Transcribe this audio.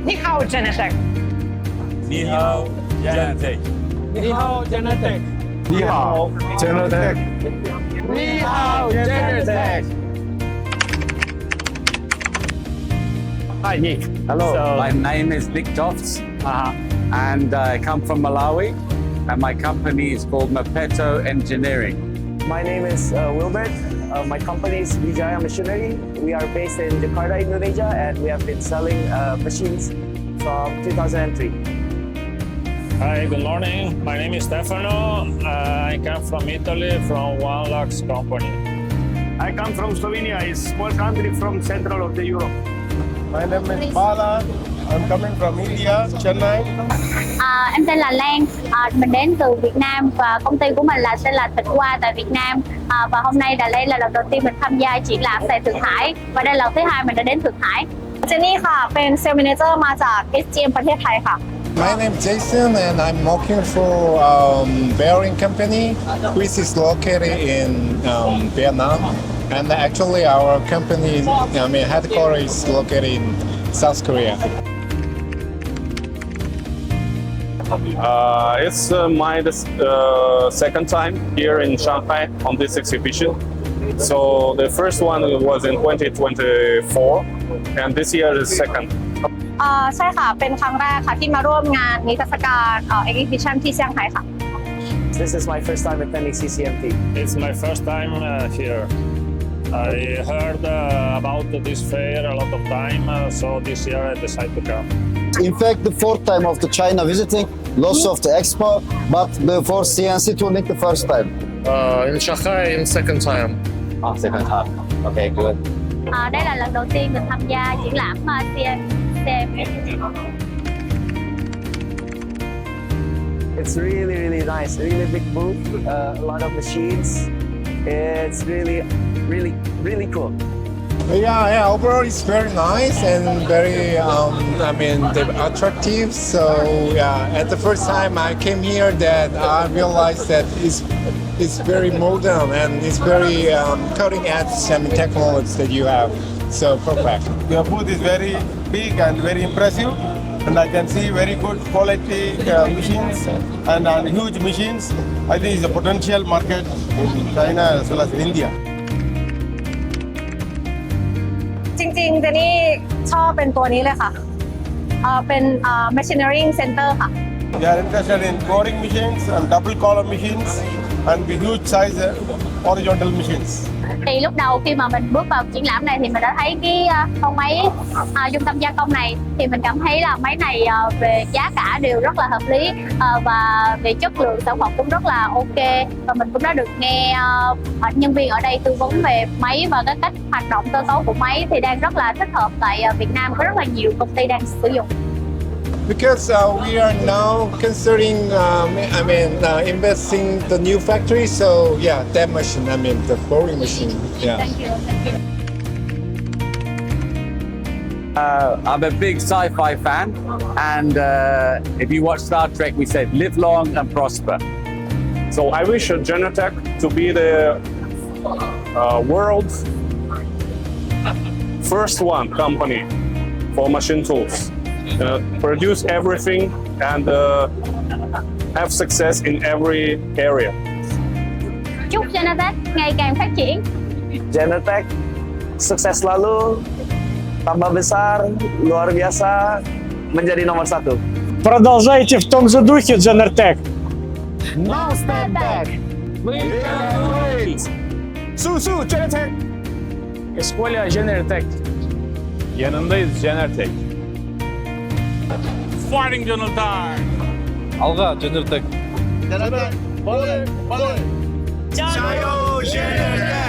Ni hao, GENERTEC. Ni hao, GENERTEC. Ni hao, GENERTEC. Ni hao, GENERTEC. Ni hao, GENERTEC. Hi, Nick. Hello. My name is Nick Tofts, and I come from Malawi, and my company is called Mapeto Engineering. My name is Wilbert. My company is Wijaya Machinery. We are based in Jakarta, Indonesia, and we have been selling machines from 2003. Hi, good morning. My name is Stefano. I come from Italy, from One Lux company. I come from Slovenia, a small country from central of the Europe. My name is Bala. I'm coming from India, Chennai. Em tên là Lan, mình đến từ Việt Nam và công ty của mình là tên là Thịnh Hoa tại Việt Nam. Và hôm nay đây là lần đầu tiên mình tham gia triển lãm tại Thượng Hải và đây là lần thứ hai mình đã đến Thượng Hải. เจนนี่ค่ะเป็นเซลล์แมเนเจอร์มาจาก SGM ประเทศไทยค่ะ My name is Jason and I'm working for bearing company which is located in Vietnam. And actually our company, headquarters is located in South Korea. It's my second time here in Shanghai on this exhibition. So the first one was in 2024, and this year is second. ใช่ค่ะเป็นครั้งแรกค่ะที่มาร่วมงานนิทรรศการExhibition ที่เซี่ยงไฮ้ค่ะ This is my first time attending CCMT. It's my first time here. I heard about this fair a lot of time, so this year I decided to come. In fact, the fourth time of the China visiting, lots of the expo, but for CNC tooling the first time. In Shanghai in second time. Second time. Okay, good. Đây là lần đầu tiên mình tham gia triển lãm CCMT. It's really, really nice. Really big booth, a lot of machines. It's really, really, really cool. Yeah, overall it's very nice and very, attractive. So yeah, at the first time I came here, that I realized that it's very modern and it's very cutting edge technology that you have. So perfect. Your booth is very big and very impressive, and I can see very good quality machines and huge machines. I think it's a potential market in China as well as in India. จริงๆเจนนี่ชอบเป็นตัวนี้เลยค่ะเป็น Machinery Center ค่ะ We are interested in coring machines and double column machines and the huge size horizontal machines. Thì lúc đầu khi mà mình bước vào triển lãm này thì mình đã thấy cái con máy trung tâm gia công này thì mình cảm thấy là máy này về giá cả đều rất là hợp lý và về chất lượng sản phẩm cũng rất là ok, và mình cũng đã được nghe nhân viên ở đây tư vấn về máy và cái cách hoạt động cơ cấu của máy thì đang rất là thích hợp. Tại Việt Nam có rất là nhiều công ty đang sử dụng. Because we are now considering, investing the new factory. So yeah, that machine, the boring machine. Yeah. Thank you. I'm a big sci-fi fan, and if you watch Star Trek, we said live long and prosper. So I wish GENERTEC to be the world's first one company for machine tools. Produce everything and have success in every area. Chúc GENERTEC ngày càng phát triển. GENERTEC, sukses selalu, tambah besar, luar biasa, menjadi nomor satu. Продолжайте в том же духе, GENERTEC. No step back. We can wait. Su GENERTEC. Escuela GENERTEC. Yanındayız GENERTEC. Fighting GENERTEC. Alga, GENERTEC. GENERTEC. Chayo GENERTEC.